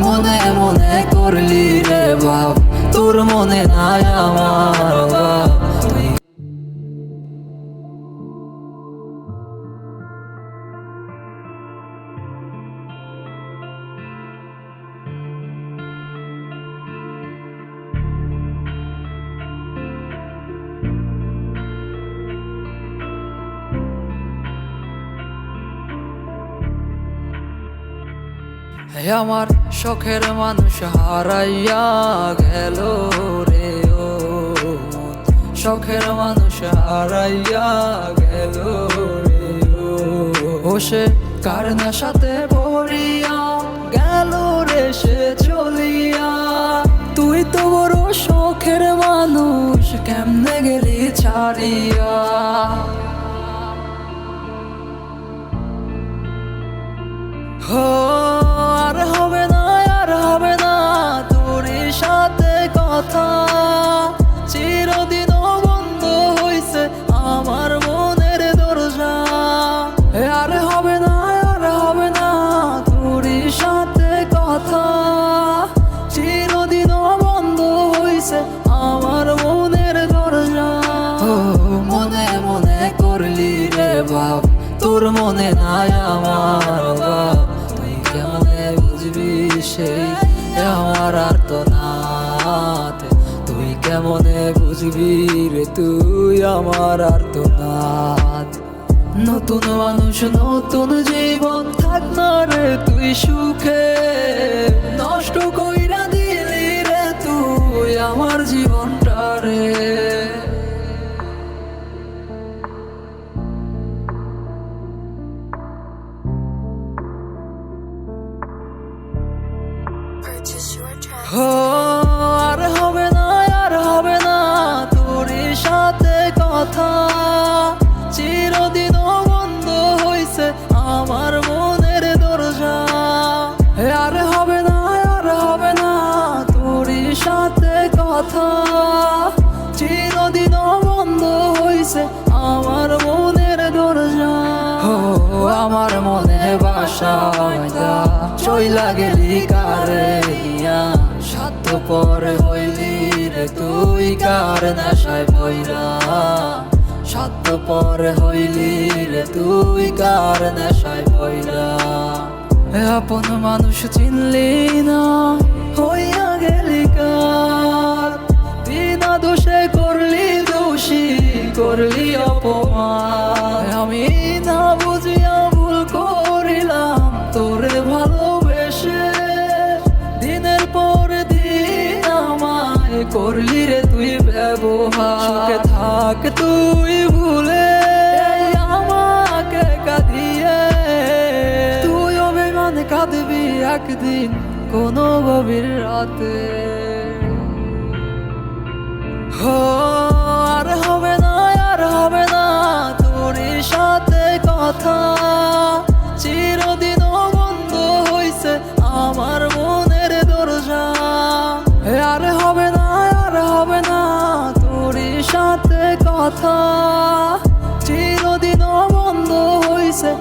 মনে মনে করলি রে বাপ, তোর মনে নাই আমার বাপ। আমার শখের মানুষ হারাইয়া গেল রে ও মন, শখের মানুষ হারাইয়া গেল রে ও সে কার নেশাতে পড়িয়া গেল রে সে চলিয়া। তুই তো বড় শখের মানুষ, কেমনে গেলি ছাড়িয়া। আর হবে না, আর হবে না তোর সাথে কথা, চিরদিন বন্ধ হইছে আমার মনের দরজা। আর হবে না, আর হবে না তোর সাথে কথা, চিরদিন বন্ধ হইছে আমার মনের দরজা। মনে মনে করলি রে বাপ, তোর মনে নাই আমার বাপ। তুই কেমনে বুঝবি সেই আমার আর তো নাথ, তুই কেমনে বুঝবি রে তুই আমার আর তো নাথ। নতুন মানুষ নতুন জীবন, থাক না রে তুই সুখে, নষ্ট কইরা দিলি রে তুই আমার জীবনটা রে। আর হবে না, আর হবে না তোর সাথে কথা, চিরদিন বন্ধ হইছে আমার মনের দরজা। আর হবে না, আর হবে না তোর সাথে কথা, চিরদিন বন্ধ হইছে আমার মনের দরজা। আমার মনে বাসা চইলা গেলি কারে নিয়া, স্বার্থপর হইলি রে তুই কার নেশায় পইরা, স্বার্থপর হইলি রে তুই কার নেশায় পইরা। আপন মানুষ চিনলি না, হইয়া গেলি কার, বিনা দোষে করলি দোষী, করলি অপমান। আমি না বুঝিয়া ভুল করিলাম তোরে ভালোবেসে, দিনের পর দিন আমায় করলি রে তুই ব্যবহার। সুখে থাক তুই ভুলে আমাকে কাঁদিয়ে, তুই অভিমান কাঁদবি একদিন কোনো গভীর রাতে। আর হবে না, আর হবে না তোর সাথে কথা, চিরদিন বন্ধ হইছে আমার মনের দরজা। আর হবে না, আর হবে না তোর সাথে কথা, চিরদিন বন্ধ হইছে